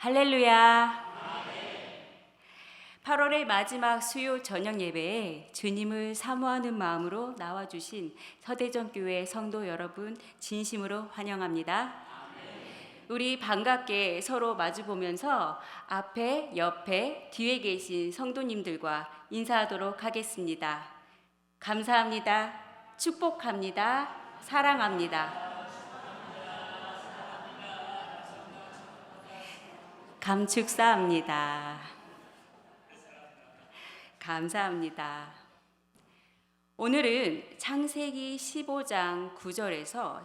할렐루야. 8월의 마지막 수요 저녁 예배에 주님을 사모하는 마음으로 나와주신 서대전교회 성도 여러분 진심으로 환영합니다. 우리 반갑게 서로 마주보면서 앞에, 옆에, 뒤에 계신 성도님들과 인사하도록 하겠습니다. 감사합니다. 축복합니다. 사랑합니다. 감축사합니다. 감사합니다. 오늘은 창세기 15장 9절에서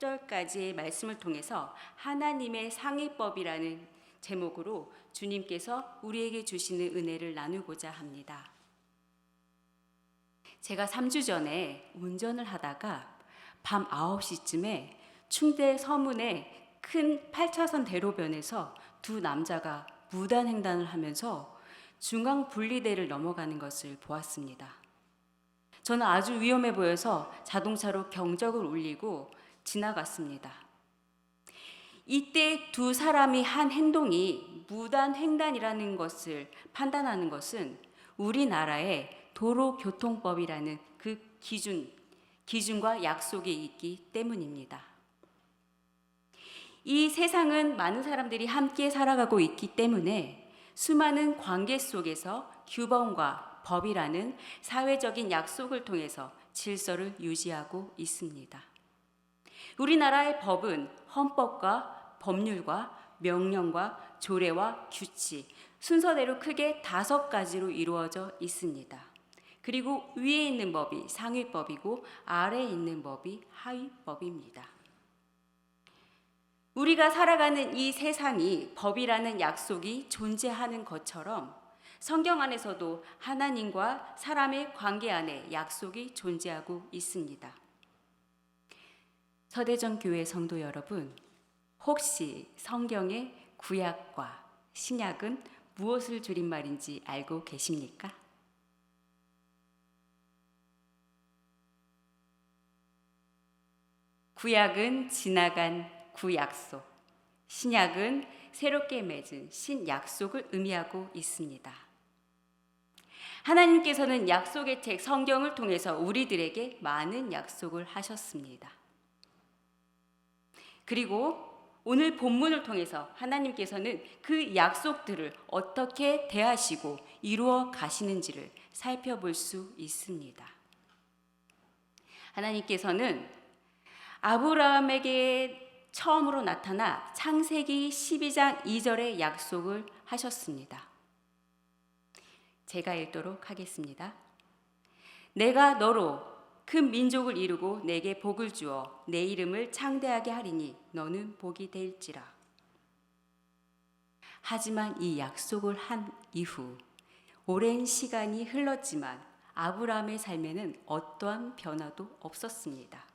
18절까지의 말씀을 통해서 하나님의 상위법이라는 제목으로 주님께서 우리에게 주시는 은혜를 나누고자 합니다. 제가 3주 전에 운전을 하다가 밤 9시쯤에 충대 서문의 큰 8차선 대로변에서 두 남자가 무단횡단을 하면서 중앙 분리대를 넘어가는 것을 보았습니다. 저는 아주 위험해 보여서 자동차로 경적을 울리고 지나갔습니다. 이때 두 사람이 한 행동이 무단횡단이라는 것을 판단하는 것은 우리나라의 도로교통법이라는 그 기준과 약속이 있기 때문입니다. 이 세상은 많은 사람들이 함께 살아가고 있기 때문에 수많은 관계 속에서 규범과 법이라는 사회적인 약속을 통해서 질서를 유지하고 있습니다. 우리나라의 법은 헌법과 법률과 명령과 조례와 규칙, 순서대로 크게 5가지로 이루어져 있습니다. 그리고 위에 있는 법이 상위법이고 아래에 있는 법이 하위법입니다. 우리가 살아가는 이 세상이 법이라는 약속이 존재하는 것처럼 성경 안에서도 하나님과 사람의 관계 안에 약속이 존재하고 있습니다. 서대전 교회 성도 여러분, 혹시 성경의 구약과 신약은 무엇을 줄임말인지 알고 계십니까? 구약은 지나간 구약속, 신약은 새롭게 맺은 신약속을 의미하고 있습니다. 하나님께서는 약속의 책 성경을 통해서 우리들에게 많은 약속을 하셨습니다. 그리고 오늘 본문을 통해서 하나님께서는 그 약속들을 어떻게 대하시고 이루어 가시는지를 살펴볼 수 있습니다. 하나님께서는 아브라함에게 처음으로 나타나 창세기 12장 2절의 약속을 하셨습니다. 제가 읽도록 하겠습니다. 내가 너로 큰 민족을 이루고 내게 복을 주어 내 이름을 창대하게 하리니 너는 복이 될지라. 하지만 이 약속을 한 이후 오랜 시간이 흘렀지만 아브라함의 삶에는 어떠한 변화도 없었습니다.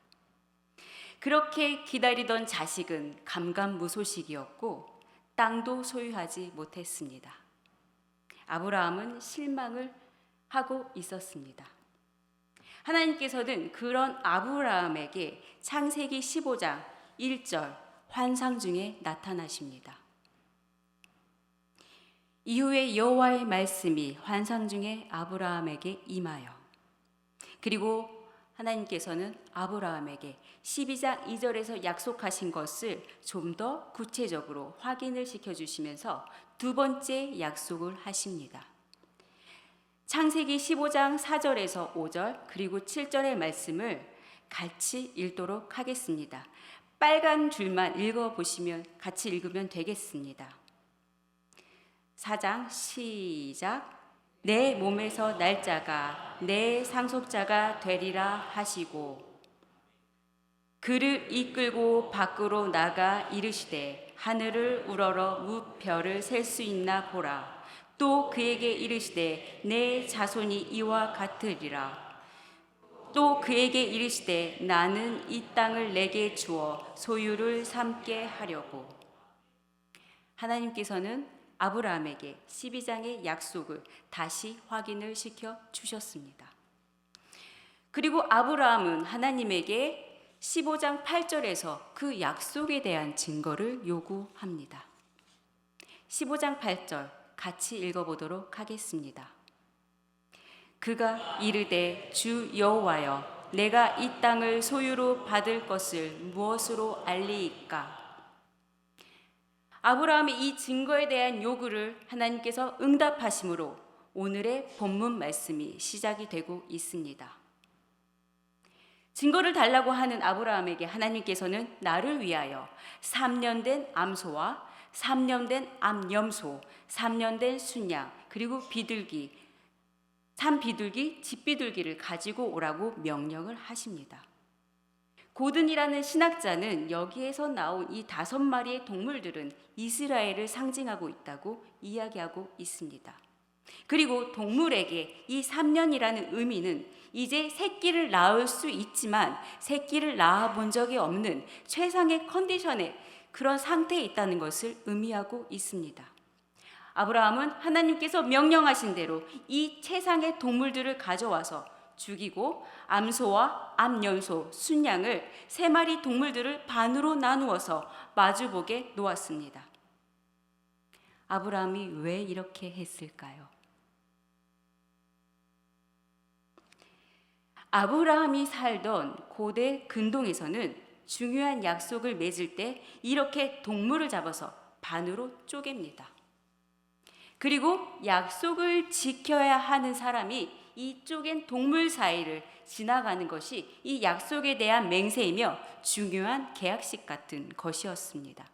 그렇게 기다리던 자식은 감감무소식이었고 땅도 소유하지 못했습니다. 아브라함은 실망을 하고 있었습니다. 하나님께서는 그런 아브라함에게 창세기 15장 1절 환상 중에 나타나십니다. 이후에 여호와의 말씀이 환상 중에 아브라함에게 임하여 그리고 하나님께서는 아브라함에게 12장 2절에서 약속하신 것을 좀 더 구체적으로 확인을 시켜주시면서 두 번째 약속을 하십니다. 창세기 15장 4절에서 5절 그리고 7절의 말씀을 같이 읽도록 하겠습니다. 빨간 줄만 읽어보시면 같이 읽으면 되겠습니다. 4장 시작. 내 몸에서 날짜가 내 상속자가 되리라 하시고 그를 이끌고 밖으로 나가 이르시되 하늘을 우러러 무별을 셀 수 있나 보라. 또 그에게 이르시되 내 자손이 이와 같으리라. 또 그에게 이르시되 나는 이 땅을 내게 주어 소유를 삼게 하려고. 하나님께서는 아브라함에게 12장의 약속을 다시 확인을 시켜 주셨습니다. 그리고 아브라함은 하나님에게 15장 8절에서 그 약속에 대한 증거를 요구합니다. 15장 8절 같이 읽어보도록 하겠습니다. 그가 이르되 주 여호와여 내가 이 땅을 소유로 받을 것을 무엇으로 알리이까? 아브라함의 이 증거에 대한 요구를 하나님께서 응답하심으로 오늘의 본문 말씀이 시작이 되고 있습니다. 증거를 달라고 하는 아브라함에게 하나님께서는 나를 위하여 3년 된 암소와 3년 된 암염소, 3년 된 순양, 그리고 비둘기, 산비둘기, 집비둘기를 가지고 오라고 명령을 하십니다. 고든이라는 신학자는 여기에서 나온 이 5마리의 동물들은 이스라엘을 상징하고 있다고 이야기하고 있습니다. 그리고 동물에게 이 3년이라는 의미는 이제 새끼를 낳을 수 있지만 새끼를 낳아본 적이 없는 최상의 컨디션의 그런 상태에 있다는 것을 의미하고 있습니다. 아브라함은 하나님께서 명령하신 대로 이 최상의 동물들을 가져와서 죽이고 암소와 암염소, 순양을 3마리 동물들을 반으로 나누어서 마주보게 놓았습니다. 아브라함이 왜 이렇게 했을까요? 아브라함이 살던 고대 근동에서는 중요한 약속을 맺을 때 이렇게 동물을 잡아서 반으로 쪼갭니다. 그리고 약속을 지켜야 하는 사람이 이 쪼갠 동물 사이를 지나가는 것이 이 약속에 대한 맹세이며 중요한 계약식 같은 것이었습니다.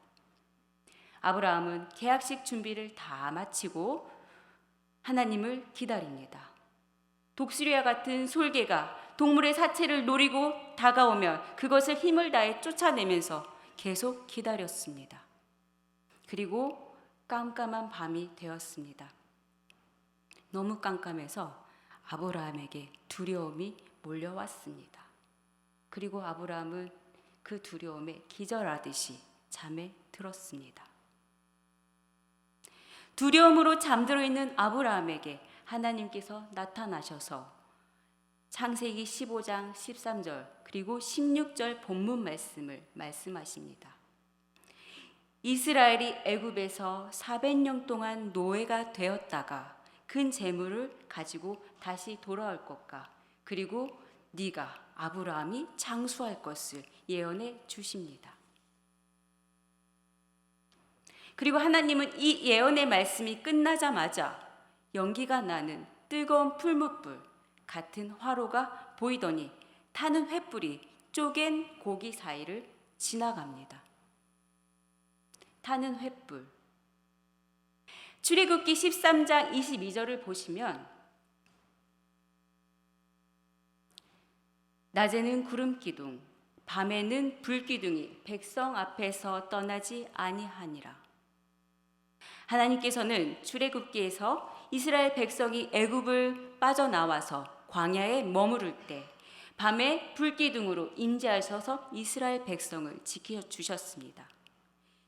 아브라함은 계약식 준비를 다 마치고 하나님을 기다립니다. 독수리와 같은 솔개가 동물의 사체를 노리고 다가오면 그것을 힘을 다해 쫓아내면서 계속 기다렸습니다. 그리고 깜깜한 밤이 되었습니다. 너무 깜깜해서 아브라함에게 두려움이 몰려왔습니다. 그리고 아브라함은 그 두려움에 기절하듯이 잠에 들었습니다. 두려움으로 잠들어 있는 아브라함에게 하나님께서 나타나셔서 창세기 15장 13절 그리고 16절 본문 말씀을 말씀하십니다. 이스라엘이 애굽에서 400년 동안 노예가 되었다가 큰 재물을 가지고 다시 돌아올 것과 그리고 네가 아브라함이 장수할 것을 예언해 주십니다. 그리고 하나님은 이 예언의 말씀이 끝나자마자 연기가 나는 뜨거운 풀무불 같은 화로가 보이더니 타는 횃불이 쪼갠 고기 사이를 지나갑니다. 타는 횃불. 출애굽기 13장 22절을 보시면 낮에는 구름 기둥, 밤에는 불 기둥이 백성 앞에서 떠나지 아니하니라. 하나님께서는 출애굽기에서 이스라엘 백성이 애굽을 빠져나와서 광야에 머무를 때 밤에 불기둥으로 임재하셔서 이스라엘 백성을 지켜주셨습니다.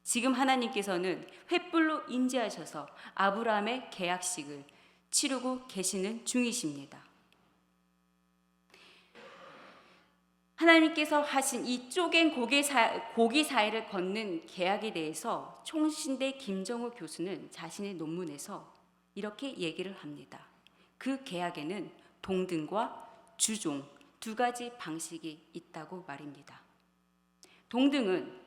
지금 하나님께서는 횃불로 임재하셔서 아브라함의 계약식을 치르고 계시는 중이십니다. 하나님께서 하신 이 쪼갠 고기 사이를 걷는 계약에 대해서 총신대 김정우 교수는 자신의 논문에서 이렇게 얘기를 합니다. 그 계약에는 동등과 주종 2가지 방식이 있다고 말입니다. 동등은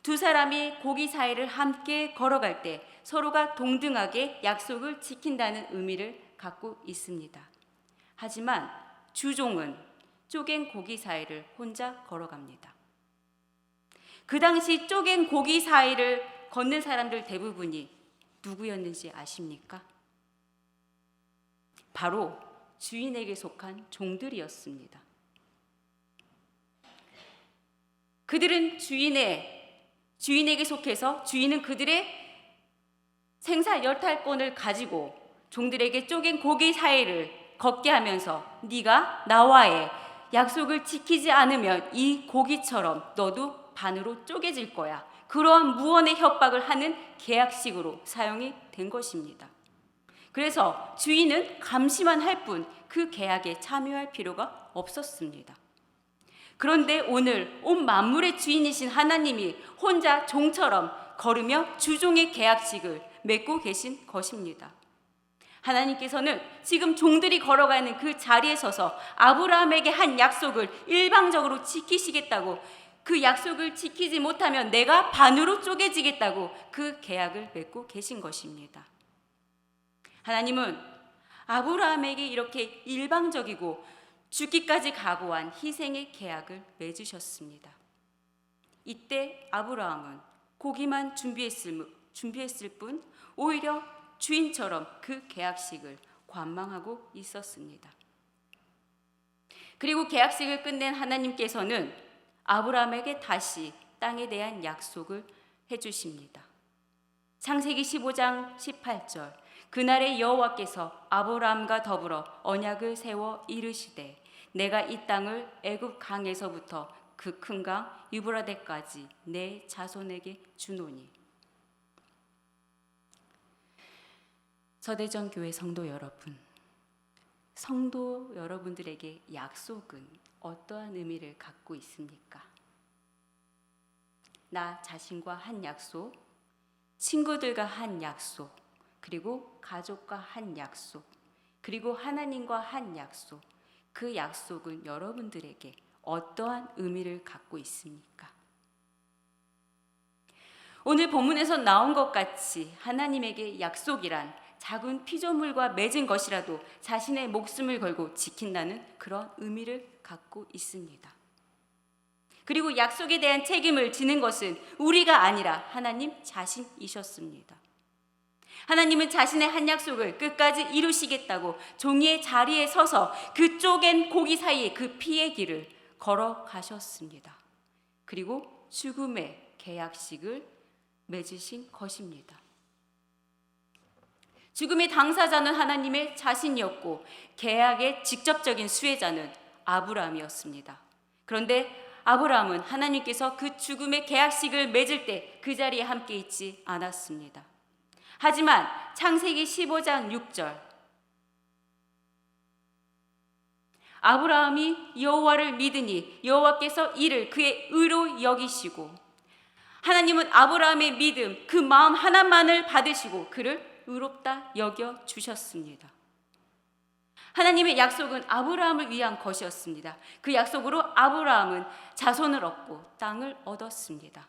2사람이 고기 사이를 함께 걸어갈 때 서로가 동등하게 약속을 지킨다는 의미를 갖고 있습니다. 하지만 주종은 쪼갠 고기 사이를 혼자 걸어갑니다. 그 당시 쪼갠 고기 사이를 걷는 사람들 대부분이 누구였는지 아십니까? 바로 주인에게 속한 종들이었습니다. 그들은 주인에게 속해서 주인은 그들의 생사 열탈권을 가지고 종들에게 쪼갠 고기 사이를 걷게 하면서 네가 나와의 약속을 지키지 않으면 이 고기처럼 너도 반으로 쪼개질 거야. 그러한 무언의 협박을 하는 계약식으로 사용이 된 것입니다. 그래서 주인은 감시만 할 뿐 그 계약에 참여할 필요가 없었습니다. 그런데 오늘 온 만물의 주인이신 하나님이 혼자 종처럼 걸으며 주종의 계약식을 맺고 계신 것입니다. 하나님께서는 지금 종들이 걸어가는 그 자리에 서서 아브라함에게 한 약속을 일방적으로 지키시겠다고, 그 약속을 지키지 못하면 내가 반으로 쪼개지겠다고 그 계약을 맺고 계신 것입니다. 하나님은 아브라함에게 이렇게 일방적이고 죽기까지 각오한 희생의 계약을 맺으셨습니다. 이때 아브라함은 고기만 준비했을 뿐 오히려 주인처럼 그 계약식을 관망하고 있었습니다. 그리고 계약식을 끝낸 하나님께서는 아브라함에게 다시 땅에 대한 약속을 해주십니다. 창세기 15장 18절, 그날에 여호와께서 아브라함과 더불어 언약을 세워 이르시되 내가 이 땅을 애굽 강에서부터 그 큰 강 유브라데까지 내 자손에게 주노니. 서대전 교회 성도 여러분들에게 약속은 어떠한 의미를 갖고 있습니까? 나 자신과 한 약속, 친구들과 한 약속, 그리고 가족과 한 약속, 그리고 하나님과 한 약속. 그 약속은 여러분들에게 어떠한 의미를 갖고 있습니까? 오늘 본문에서 나온 것 같이 하나님에게 약속이란 작은 피조물과 맺은 것이라도 자신의 목숨을 걸고 지킨다는 그런 의미를 갖고 있습니다. 그리고 약속에 대한 책임을 지는 것은 우리가 아니라 하나님 자신이셨습니다. 하나님은 자신의 한 약속을 끝까지 이루시겠다고 종이의 자리에 서서 그 쪼갠 고기 사이에 그 피의 길을 걸어가셨습니다. 그리고 죽음의 계약식을 맺으신 것입니다. 죽음의 당사자는 하나님의 자신이었고 계약의 직접적인 수혜자는 아브라함이었습니다. 그런데 아브라함은 하나님께서 그 죽음의 계약식을 맺을 때 그 자리에 함께 있지 않았습니다. 하지만 창세기 15장 6절, 아브라함이 여호와를 믿으니 여호와께서 이를 그의 의로 여기시고, 하나님은 아브라함의 믿음, 그 마음 하나만을 받으시고 그를 의롭다 여겨 주셨습니다. 하나님의 약속은 아브라함을 위한 것이었습니다. 그 약속으로 아브라함은 자손을 얻고 땅을 얻었습니다.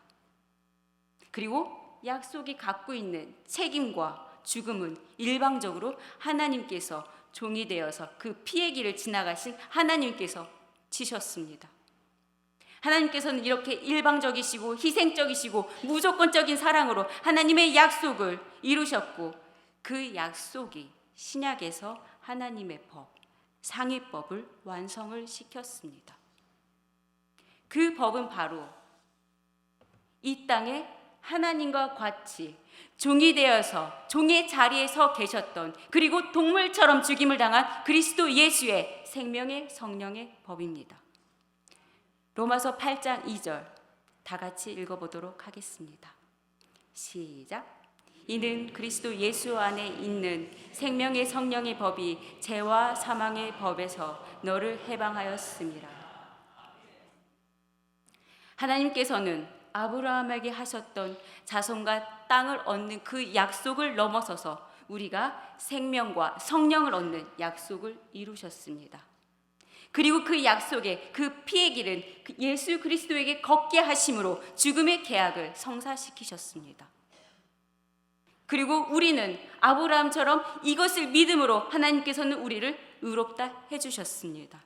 그리고 약속이 갖고 있는 책임과 죽음은 일방적으로 하나님께서 종이 되어서 그 피의 길을 지나가신 하나님께서 지셨습니다. 하나님께서는 이렇게 일방적이시고 희생적이시고 무조건적인 사랑으로 하나님의 약속을 이루셨고, 그 약속이 신약에서 하나님의 법, 상위법을 완성을 시켰습니다. 그 법은 바로 이 땅에 하나님과 같이 종이 되어서 종의 자리에 서 계셨던, 그리고 동물처럼 죽임을 당한 그리스도 예수의 생명의 성령의 법입니다. 로마서 8장 2절 다 같이 읽어보도록 하겠습니다. 시작. 이는 그리스도 예수 안에 있는 생명의 성령의 법이 죄와 사망의 법에서 너를 해방하였습니다. 하나님께서는 아브라함에게 하셨던 자손과 땅을 얻는 그 약속을 넘어서서 우리가 생명과 성령을 얻는 약속을 이루셨습니다. 그리고 그 약속의 그 피의 길은 예수 그리스도에게 걷게 하심으로 죽음의 계약을 성사시키셨습니다. 그리고 우리는 아브라함처럼 이것을 믿음으로 하나님께서는 우리를 의롭다 해주셨습니다.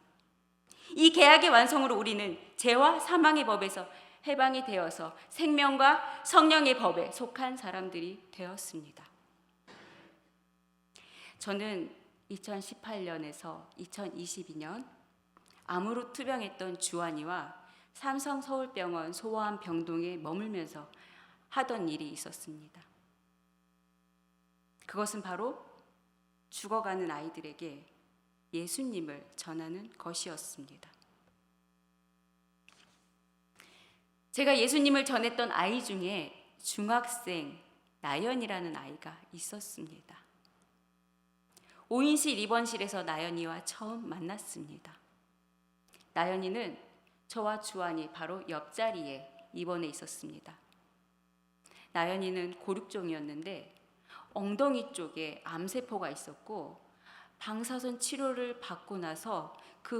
이 계약의 완성으로 우리는 죄와 사망의 법에서 해방이 되어서 생명과 성령의 법에 속한 사람들이 되었습니다. 저는 2018년에서 2022년 암으로 투병했던 주한이와 삼성 서울병원 소아암 병동에 머물면서 하던 일이 있었습니다. 그것은 바로 죽어가는 아이들에게 예수님을 전하는 것이었습니다. 제가 예수님을 전했던 아이 중에 중학생 나연이라는 아이가 있었습니다. 5인실 입원실에서 나연이와 처음 만났습니다. 나연이는 저와 주한이 바로 옆자리에 입원해 있었습니다. 나연이는 고륙종이었는데 엉덩이 쪽에 암세포가 있었고 방사선 치료를 받고 나서 그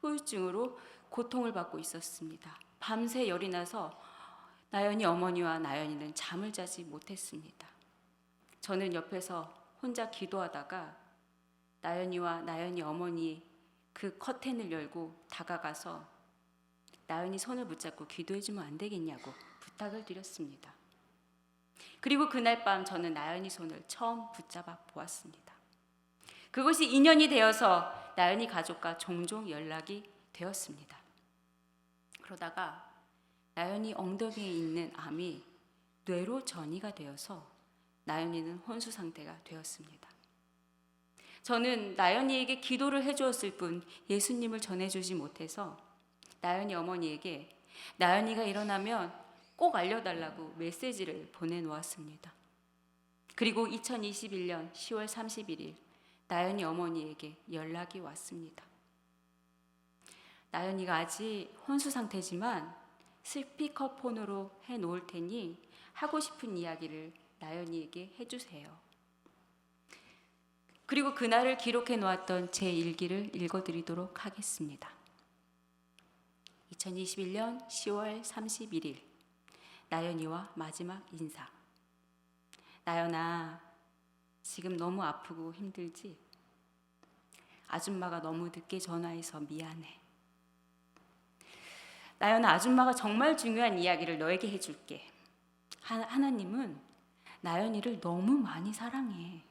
후유증으로 고통을 받고 있었습니다. 밤새 열이 나서 나연이 어머니와 나연이는 잠을 자지 못했습니다. 저는 옆에서 혼자 기도하다가 나연이와 나연이 어머니 그 커튼을 열고 다가가서 나연이 손을 붙잡고 기도해주면 안 되겠냐고 부탁을 드렸습니다. 그리고 그날 밤 저는 나연이 손을 처음 붙잡아 보았습니다. 그것이 인연이 되어서 나연이 가족과 종종 연락이 되었습니다. 그러다가 나연이 엉덩이에 있는 암이 뇌로 전이가 되어서 나연이는 혼수 상태가 되었습니다. 저는 나연이에게 기도를 해주었을 뿐 예수님을 전해주지 못해서 나연이 어머니에게 나연이가 일어나면 꼭 알려달라고 메시지를 보내놓았습니다. 그리고 2021년 10월 31일 나연이 어머니에게 연락이 왔습니다. 나연이가 아직 혼수 상태지만 스피커폰으로 해놓을 테니 하고 싶은 이야기를 나연이에게 해주세요. 그리고 그날을 기록해 놓았던 제 일기를 읽어드리도록 하겠습니다. 2021년 10월 31일 나연이와 마지막 인사. 나연아, 지금 너무 아프고 힘들지? 아줌마가 너무 늦게 전화해서 미안해. 나연아, 아줌마가 정말 중요한 이야기를 너에게 해줄게. 하나님은 나연이를 너무 많이 사랑해.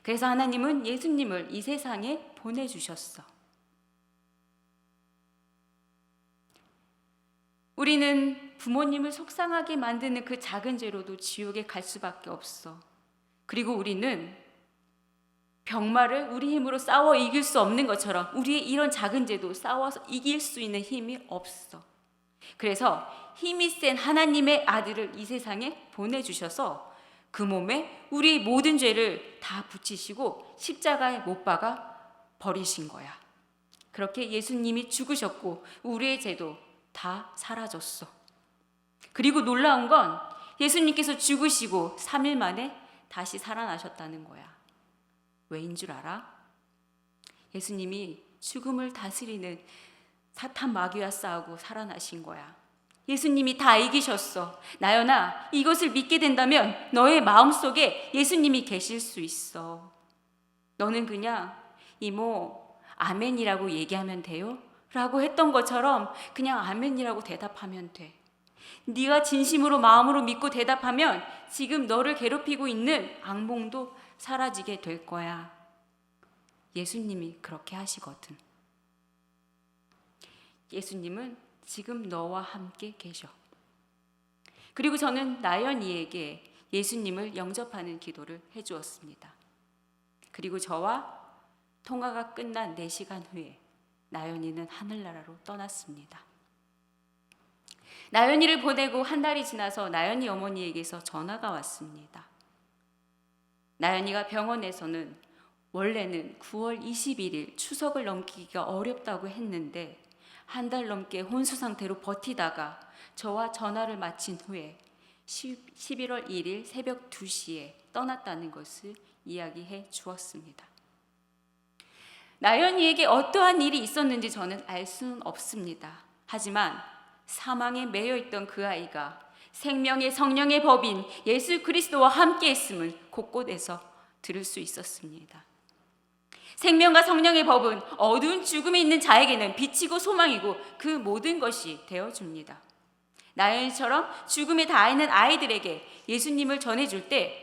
그래서 하나님은 예수님을 이 세상에 보내주셨어. 우리는 부모님을 속상하게 만드는 그 작은 죄로도 지옥에 갈 수밖에 없어. 그리고 우리는 병마를 우리 힘으로 싸워 이길 수 없는 것처럼 우리의 이런 작은 죄도 싸워서 이길 수 있는 힘이 없어. 그래서 힘이 센 하나님의 아들을 이 세상에 보내주셔서 그 몸에 우리 모든 죄를 다 붙이시고 십자가에 못 박아 버리신 거야. 그렇게 예수님이 죽으셨고 우리의 죄도 다 사라졌어. 그리고 놀라운 건 예수님께서 죽으시고 3일 만에 다시 살아나셨다는 거야. 왜인 줄 알아? 예수님이 죽음을 다스리는 사탄 마귀와 싸우고 살아나신 거야. 예수님이 다 이기셨어. 나연아, 이것을 믿게 된다면 너의 마음속에 예수님이 계실 수 있어. 너는 그냥 이모 아멘이라고 얘기하면 돼요? 라고 했던 것처럼 그냥 아멘이라고 대답하면 돼. 네가 진심으로 마음으로 믿고 대답하면 지금 너를 괴롭히고 있는 악몽도 사라지게 될 거야. 예수님이 그렇게 하시거든. 예수님은 지금 너와 함께 계셔. 그리고 저는 나연이에게 예수님을 영접하는 기도를 해주었습니다. 그리고 저와 통화가 끝난 4시간 후에 나연이는 하늘나라로 떠났습니다. 나연이를 보내고 한 달이 지나서 나연이 어머니에게서 전화가 왔습니다. 나연이가 병원에서는 원래는 9월 21일 추석을 넘기기가 어렵다고 했는데 한 달 넘게 혼수 상태로 버티다가 저와 전화를 마친 후에 11월 1일 새벽 2시에 떠났다는 것을 이야기해 주었습니다. 나연이에게 어떠한 일이 있었는지 저는 알 수는 없습니다. 하지만 사망에 매여 있던 그 아이가 생명의 성령의 법인 예수 그리스도와 함께 했음을 곳곳에서 들을 수 있었습니다. 생명과 성령의 법은 어두운 죽음에 있는 자에게는 빛이고 소망이고 그 모든 것이 되어줍니다. 나연이처럼 죽음에 닿아 있는 아이들에게 예수님을 전해줄 때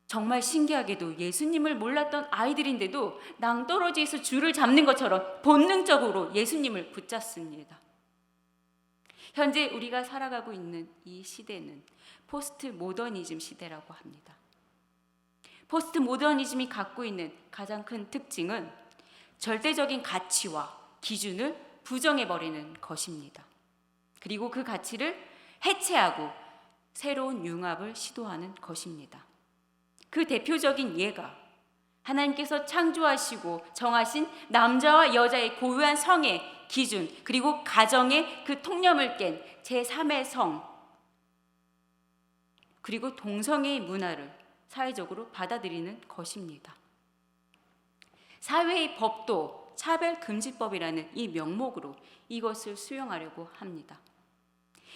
정말 신기하게도 예수님을 몰랐던 아이들인데도 낭떠러지에서 줄을 잡는 것처럼 본능적으로 예수님을 붙잡습니다. 현재 우리가 살아가고 있는 이 시대는 포스트 모더니즘 시대라고 합니다. 포스트 모더니즘이 갖고 있는 가장 큰 특징은 절대적인 가치와 기준을 부정해버리는 것입니다. 그리고 그 가치를 해체하고 새로운 융합을 시도하는 것입니다. 그 대표적인 예가 하나님께서 창조하시고 정하신 남자와 여자의 고유한 성의 기준, 그리고 가정의 그 통념을 깬 제3의 성, 그리고 동성애의 문화를 사회적으로 받아들이는 것입니다. 사회의 법도 차별금지법이라는 이 명목으로 이것을 수용하려고 합니다.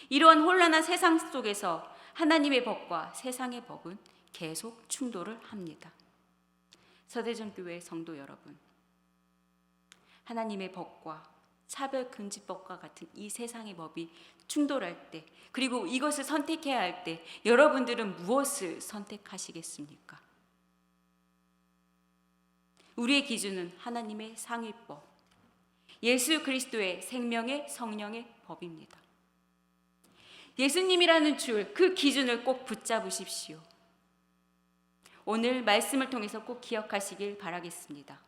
이러한 혼란한 세상 속에서 하나님의 법과 세상의 법은 계속 충돌을 합니다. 서대전교회 성도 여러분, 하나님의 법과 차별금지법과 같은 이 세상의 법이 충돌할 때, 그리고 이것을 선택해야 할 때 여러분들은 무엇을 선택하시겠습니까? 우리의 기준은 하나님의 상위법, 예수 그리스도의 생명의 성령의 법입니다. 예수님이라는 줄, 그 기준을 꼭 붙잡으십시오. 오늘 말씀을 통해서 꼭 기억하시길 바라겠습니다.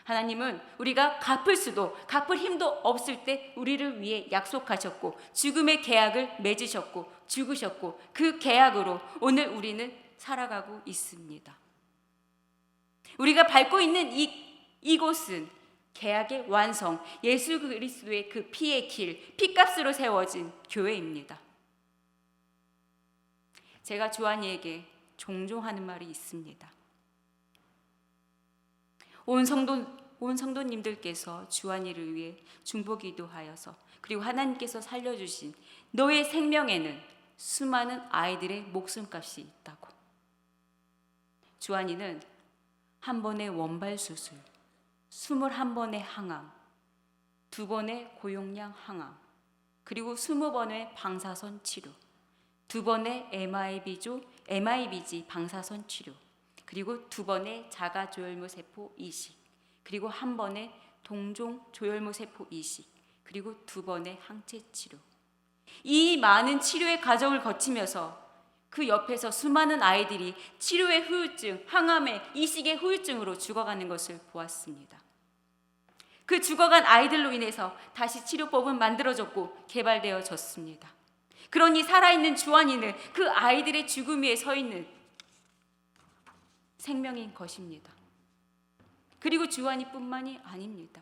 하나님은 우리가 갚을 수도, 갚을 힘도 없을 때 우리를 위해 약속하셨고 죽음의 계약을 맺으셨고 죽으셨고 그 계약으로 오늘 우리는 살아가고 있습니다. 우리가 밟고 있는 이곳은 계약의 완성, 예수 그리스도의 그 피의 길, 피값으로 세워진 교회입니다. 제가 주한이에게 종종 하는 말이 있습니다. 온 성도님들께서 주한이를 위해 중보기도하여서 그리고 하나님께서 살려주신 너의 생명에는 수많은 아이들의 목숨값이 있다고. 주한이는 한 번의 원발 수술, 21번의 항암, 2번의 고용량 항암, 그리고 20번의 방사선 치료, 2번의 MIBG 방사선 치료, 그리고 2번의 자가조혈모 세포 이식, 그리고 1번의 동종 조혈모 세포 이식, 그리고 2번의 항체 치료. 이 많은 치료의 과정을 거치면서 그 옆에서 수많은 아이들이 치료의 후유증, 항암의 이식의 후유증으로 죽어가는 것을 보았습니다. 그 죽어간 아이들로 인해서 다시 치료법은 만들어졌고 개발되어졌습니다. 그러니 살아있는 주한이는 그 아이들의 죽음 위에 서 있는 생명인 것입니다. 그리고 주한이뿐만이 아닙니다.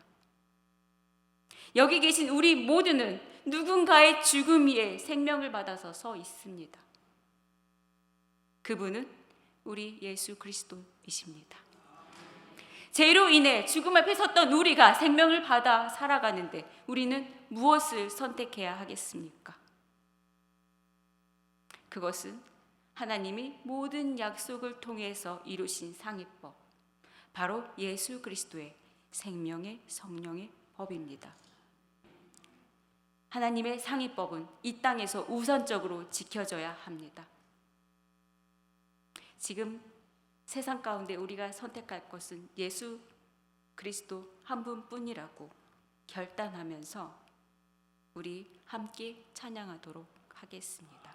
여기 계신 우리 모두는 누군가의 죽음 위에 생명을 받아서 서 있습니다. 그분은 우리 예수 그리스도이십니다. 죄로 인해 죽음 앞에 섰던 우리가 생명을 받아 살아가는데 우리는 무엇을 선택해야 하겠습니까? 그것은 하나님이 모든 약속을 통해서 이루신 상위법, 바로 예수 그리스도의 생명의 성령의 법입니다. 하나님의 상위법은 이 땅에서 우선적으로 지켜져야 합니다. 지금 세상 가운데 우리가 선택할 것은 예수 그리스도 한 분뿐이라고 결단하면서 우리 함께 찬양하도록 하겠습니다.